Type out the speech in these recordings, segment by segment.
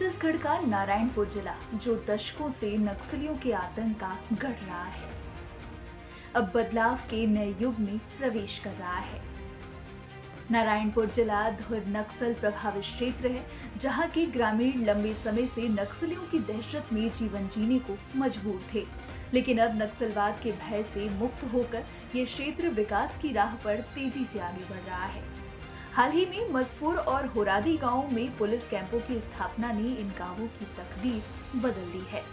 छत्तीसगढ़ का नारायणपुर जिला जो दशकों से नक्सलियों के आतंक का गढ़ रहा है, अब बदलाव के नए युग में प्रवेश कर रहा है। नारायणपुर जिला धुर नक्सल प्रभावित क्षेत्र है, जहां के ग्रामीण लंबे समय से नक्सलियों की दहशत में जीवन जीने को मजबूर थे, लेकिन अब नक्सलवाद के भय से मुक्त होकर ये क्षेत्र विकास की राह पर तेजी से आगे बढ़ रहा है। हाल ही में मसपुर और होरादी गांवों में पुलिस कैंपों की स्थापना ने इन गांवों की तकदीर बदल दी है।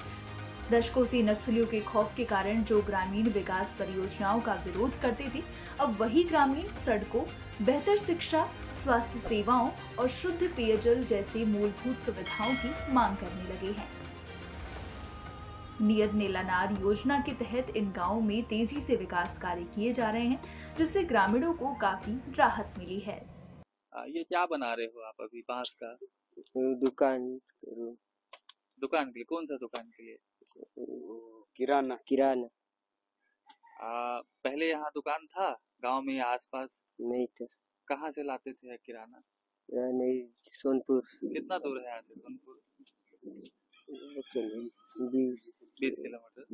दशकों से नक्सलियों के खौफ के कारण जो ग्रामीण विकास परियोजनाओं का विरोध करते थे, अब वही ग्रामीण सड़कों, बेहतर शिक्षा, स्वास्थ्य सेवाओं और शुद्ध पेयजल जैसे मूलभूत सुविधाओं की मांग करने लगे हैं। नियत नीलानार योजना के तहत इन गांवों में तेजी से विकास कार्य किए जा रहे हैं, जिससे ग्रामीणों को काफी राहत मिली है। ये क्या बना रहे हो आप अभी बांस का? दुकान दुकान के लिए? कौन सा दुकान के लिए? किराना। पहले यहाँ दुकान था गांव में या आसपास? नहीं था। कहाँ से लाते थे किराना? नहीं, सोनपुर। कितना दूर है यहाँ से सोनपुर? 20 किलोमीटर।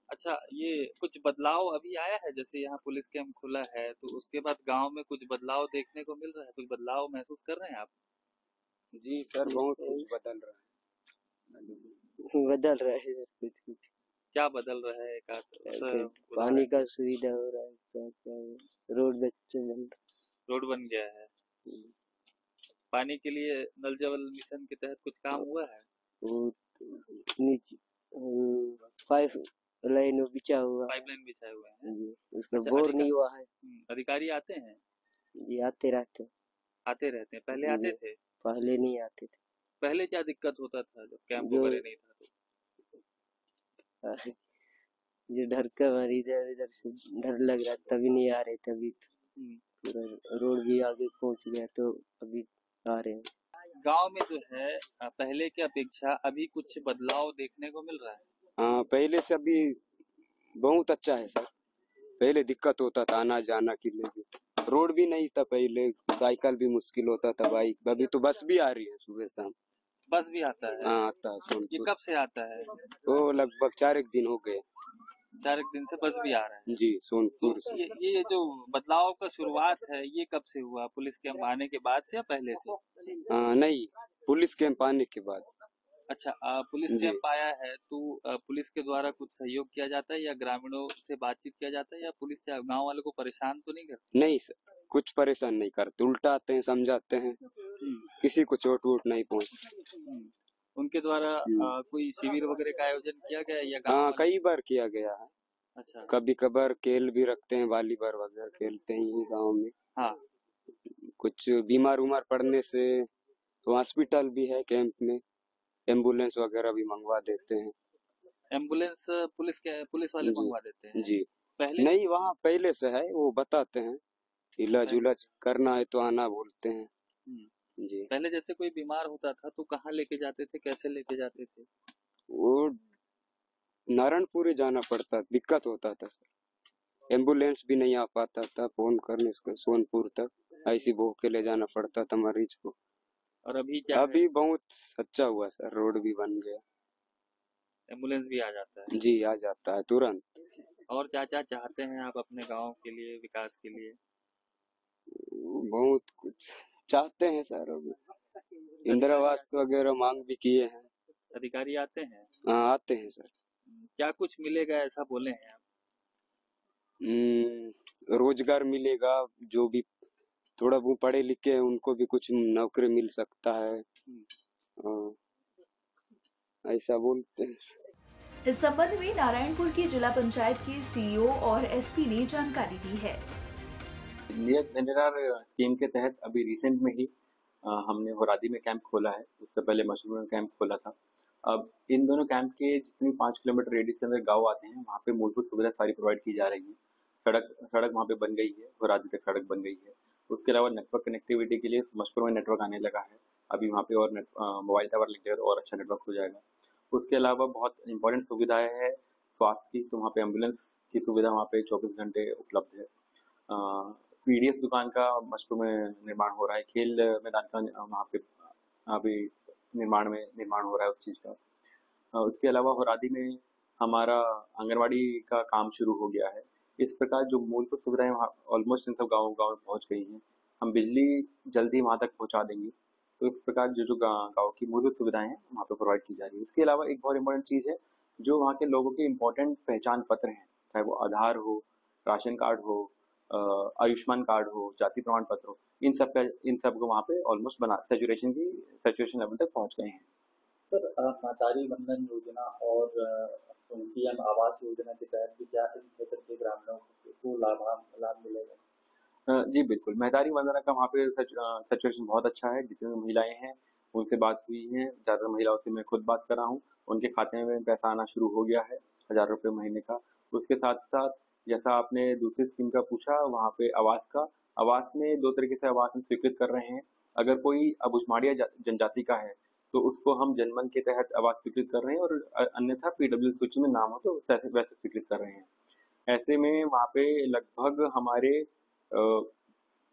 अच्छा, ये कुछ बदलाव अभी आया है? जैसे यहाँ पुलिस कैंप खुला है तो उसके बाद गांव में कुछ बदलाव देखने को मिल रहा है? कुछ बदलाव महसूस कर रहे हैं आप? जी सर, बहुत कुछ बदल रहा है कुछ। क्या बदल रहा है? पानी का सुविधा हो रहा है, क्या रोड बन गया है। पानी के लिए नल जल मिशन के तहत कुछ काम हुआ है? नीचे पाइप लाइन बिछाए हुए हैं जी, उसका अच्छा, बोर नहीं हुआ है। अधिकारी आते हैं? जी, आते रहते हैं। पहले आते थे? पहले नहीं आते थे। पहले क्या दिक्कत होता था जब कैंप वगैरह नहीं था तो? जो डर का मारी इधर से डर लग रहा, तभी नहीं आ रहे थे। अभी पूरा रोड भी आगे पहुंच गया तो अभी आ रहे हैं। गांव में जो है पहले की अपेक्षा अभी कुछ बदलाव देखने को मिल रहा है? हाँ, पहले से अभी बहुत अच्छा है सर। पहले दिक्कत होता था आना जाना के लिए, रोड भी नहीं था पहले, साइकिल भी मुश्किल होता था, बाइक। अभी तो बस भी आ रही है सुबह शाम। बस भी आता है? हाँ, आता है। ये कब से आता है? तो लगभग 4 दिन हो गए। 4 दिन से बस भी आ रहा है? जी, सोनपुर से। ये जो बदलाव का शुरुआत है ये कब से हुआ? पुलिस कैंप आने के बाद से या पहले से? नहीं, पुलिस कैंप आने के बाद। अच्छा, पुलिस कैंप आया है तो पुलिस के द्वारा कुछ सहयोग किया जाता है या ग्रामीणों से बातचीत किया जाता है, या पुलिस गांव वालों को परेशान तो नहीं करती? नहीं सर, कुछ परेशान नहीं करते, उल्टा आते हैं, समझाते हैं, किसी को चोट वोट नहीं पहुँचती। उनके द्वारा कोई शिविर वगैरह का आयोजन किया गया या गाँव? कई बार किया गया है। अच्छा, कभी कभार खेल भी रखते हैं, वॉलीबॉल वगैरह खेलते हैं गांव में। हाँ, कुछ बीमार उमार पड़ने से तो हॉस्पिटल भी है कैंप में, एम्बुलेंस वगैरह भी मंगवा देते हैं। एम्बुलेंस पुलिस वाले मंगवा देते हैं? जी, पहले नहीं, वहाँ पहले से है, वो बताते हैं, इलाज उलाज करना है तो आना बोलते हैं। जी, पहले जैसे कोई बीमार होता था तो कहाँ लेके जाते थे, कैसे लेके जाते थे? वो नारायणपुर जाना पड़ता, दिक्कत होता था सर। एम्बुलेंस भी नहीं आ पाता था, फोन करने से सोनपुर तक ऐसी बो के ले जाना पड़ता था मरीज को। और अभी क्या अभी बहुत अच्छा हुआ सर, रोड भी बन गया, एम्बुलेंस भी आ जाता है? जी, आ जाता है तुरंत। और क्या क्या चाहते हैं आप अपने गांव के लिए, विकास के लिए? बहुत कुछ चाहते हैं सर। अभी इंदिरा आवास वगैरह मांग भी किए हैं। अधिकारी आते हैं? हाँ, आते हैं सर। क्या कुछ मिलेगा ऐसा बोले हैं आप? रोजगार मिलेगा, जो भी थोड़ा वो पढ़े लिखे हैं उनको भी कुछ नौकरी मिल सकता है, ऐसा बोलते हैं। इस संबंध में नारायणपुर की जिला पंचायत के सीईओ और एसपी ने जानकारी दी है। नियत नीलानार स्कीम के तहत अभी रिसेंट में ही हमने होरादी में कैंप खोला है। उससे पहले मशरूम में कैंप खोला था। अब इन दोनों कैंप के जितने 5 किलोमीटर रेडियस के अंदर गाँव आते हैं, वहाँ पे मूलभूत सुविधा सारी प्रोवाइड की जा रही है। सड़क वहाँ पे बन गई है, होरादी तक सड़क बन गई है। उसके अलावा नेटवर्क कनेक्टिविटी के लिए मशरूम में नेटवर्क आने लगा है। अभी वहाँ पे और मोबाइल टावर लग जाएगा और अच्छा नेटवर्क हो जाएगा। उसके अलावा बहुत इंपॉर्टेंट सुविधाएं है स्वास्थ्य की, तो वहाँ पे एम्बुलेंस की सुविधा वहाँ पे 24 घंटे उपलब्ध है। पीडीएस दुकान का मशरूम में निर्माण हो रहा है। खेल मैदान का वहाँ पे अभी निर्माण हो रहा है उस चीज़ का। उसके अलावा होरादी में हमारा आंगनवाड़ी का काम शुरू हो गया है। इस प्रकार जो मूलभूत सुविधाएं वहाँ ऑलमोस्ट इन सब गाँव में पहुँच गई हैं। हम बिजली जल्दी वहाँ तक पहुँचा देंगे। तो इस प्रकार जो गाँव की मूलभूत सुविधाएं हैं वहाँ पे प्रोवाइड की जा रही है। इसके अलावा एक बहुत इंपॉर्टेंट चीज़ है, जो वहाँ के लोगों के इम्पोर्टेंट पहचान पत्र हैं, चाहे वो आधार हो, राशन कार्ड हो, आयुष्मान कार्ड हो, जाति प्रमाण पत्र हो, इन सब को वहाँ पे ऑलमोस्ट सैचुरेशन लेवल तक पहुँच गए हैं। सर, महतारी वंदन योजना और पीएम आवास योजना के तहत भी क्या इन क्षेत्र के ग्रामीणों को लाभ मिलेगा? जी बिल्कुल, महतारी वंदना का वहाँ पे सिचुएशन बहुत अच्छा है। जितनी महिलाएं हैं उनसे बात हुई है, ज़्यादातर महिलाओं से मैं खुद बात कर रहा हूँ। उनके खाते में पैसा आना शुरू हो गया है 1000 रुपये महीने का। उसके साथ साथ जैसा आपने दूसरी स्कीम का पूछा, वहाँ पे आवास में 2 तरीके से आवास हम स्वीकृत कर रहे हैं। अगर कोई अबुझमाड़िया जनजाति का है तो उसको हम जनमन के तहत आवास स्वीकृत कर रहे हैं, और अन्यथा PW सूची में नाम हो तो वैसे स्वीकृत कर रहे हैं। ऐसे में वहाँ पे लगभग हमारे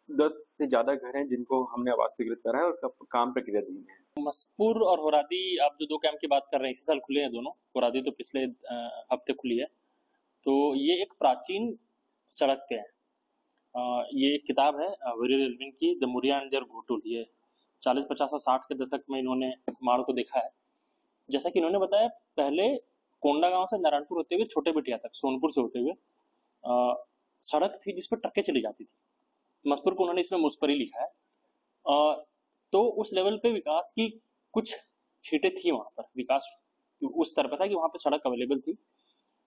10 से ज़्यादा घर हैं जिनको हमने आवास स्वीकृत करा है और काम प्रक्रियाधीन है। मसपुर और होरादी, आप जो 2 कैंप की बात कर रहे हैं, इसी साल खुले हैं दोनों। होरादी तो पिछले हफ्ते खुली है। तो ये एक प्राचीन सड़क पे है। ये एक किताब है विरियल एल्विन की, the Muria and their Ghotul. ये 40, 50 और 60 के दशक में इन्होंने माड़ को देखा है। जैसा कि इन्होंने बताया, पहले कोंडा गांव से नारायणपुर होते हुए छोटे बिटिया तक, सोनपुर से होते हुए सड़क थी जिस पर ट्रकें चली जाती थी। मसपुर को उन्होंने इसमें मुस्परी लिखा है। तो उस लेवल पे विकास की कुछ छीटें थी वहाँ पर। विकास उस स्तर पर था कि वहाँ पे सड़क अवेलेबल थी,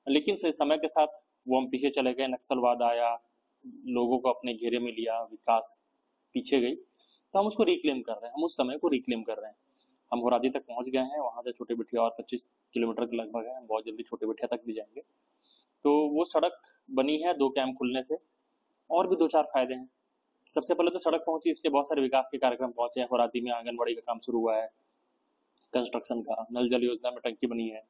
लेकिन समय के साथ वो हम पीछे चले गए। नक्सलवाद आया, लोगों को अपने घेरे में लिया, विकास पीछे गई। तो हम उसको रिक्लेम कर रहे हैं, हम उस समय को रिक्लेम कर रहे हैं। हम होरादी तक पहुँच गए हैं, वहाँ से छोटे बिटिया और 25 किलोमीटर के लगभग है। हम बहुत जल्दी छोटे बिटिया तक भी जाएंगे। तो वो सड़क बनी है 2 कैंप खुलने से, और भी 2-4 फायदे हैं। सबसे पहले तो सड़क पहुंची, इसके बहुत सारे विकास के कार्यक्रम पहुंचे हैं। होरादी में आंगनबाड़ी का काम शुरू हुआ है, कंस्ट्रक्शन का। नल जल योजना में टंकी बनी है।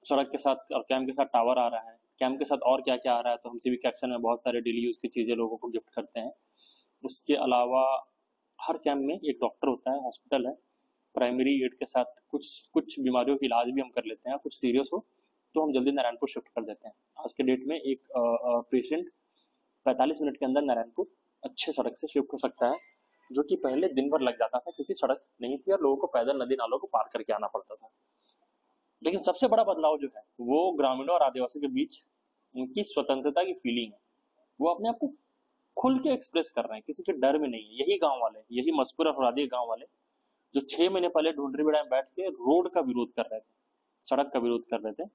सड़क के साथ और कैंप के साथ टावर आ रहा है। कैंप के साथ और क्या क्या आ रहा है, तो हम सिविक एक्शन में बहुत सारे डेली यूज की चीज़ें लोगों को गिफ्ट करते हैं। उसके अलावा हर कैंप में एक डॉक्टर होता है, हॉस्पिटल है। प्राइमरी एड के साथ कुछ बीमारियों की इलाज भी हम कर लेते हैं। कुछ सीरियस हो तो हम जल्दी नारायणपुर शिफ्ट कर देते हैं। आज के डेट में एक पेशेंट 45 मिनट के अंदर नारायणपुर अच्छे सड़क से शिफ्ट हो सकता है, जो कि पहले दिन भर लग जाता था, क्योंकि सड़क नहीं थी और लोगों को पैदल नदी नालों को पार करके आना पड़ता था। लेकिन सबसे बड़ा बदलाव जो है वो ग्रामीणों और आदिवासियों के बीच उनकी स्वतंत्रता की फीलिंग है। वो अपने आप को खुल के एक्सप्रेस कर रहे हैं, किसी के डर में नहीं है। यही गाँव वाले, यही मसपुर और होरादी गाँव वाले जो 6 महीने पहले ढूंढरी बेड़ा में बैठ के रोड का विरोध कर रहे थे, सड़क का विरोध कर रहे थे,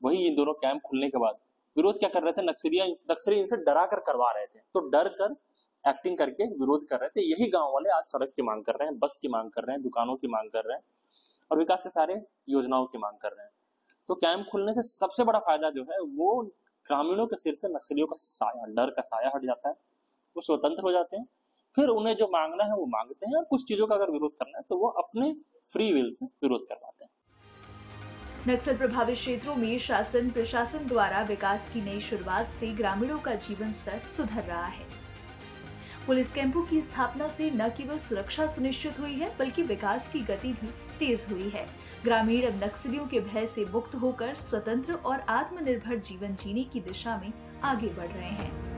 वही इन दोनों कैंप खुलने के बाद विरोध क्या कर रहे थे, नक्सली इनसे डरा कर करवा रहे थे। तो डर कर एक्टिंग करके विरोध कर रहे थे। यही गांव वाले आज सड़क की मांग कर रहे हैं, बस की मांग कर रहे हैं, दुकानों की मांग कर रहे हैं और विकास के सारे योजनाओं की मांग कर रहे हैं। तो कैंप खुलने से सबसे बड़ा फायदा जो है वो ग्रामीणों के सिर से नक्सलियों का साया, डर का साया हट जाता है। वो स्वतंत्र हो जाते हैं, फिर उन्हें जो मांगना है वो मांगते हैं, और कुछ चीजों का अगर विरोध करना है तो वो अपने फ्री विल से विरोध करवाते हैं। नक्सल प्रभावित क्षेत्रों में शासन प्रशासन द्वारा विकास की नई शुरुआत से ग्रामीणों का जीवन स्तर सुधर रहा है। पुलिस कैंपों की स्थापना से न केवल सुरक्षा सुनिश्चित हुई है, बल्कि विकास की गति भी तेज हुई है। ग्रामीण अब नक्सलियों के भय से मुक्त होकर स्वतंत्र और आत्मनिर्भर जीवन जीने की दिशा में आगे बढ़ रहे हैं।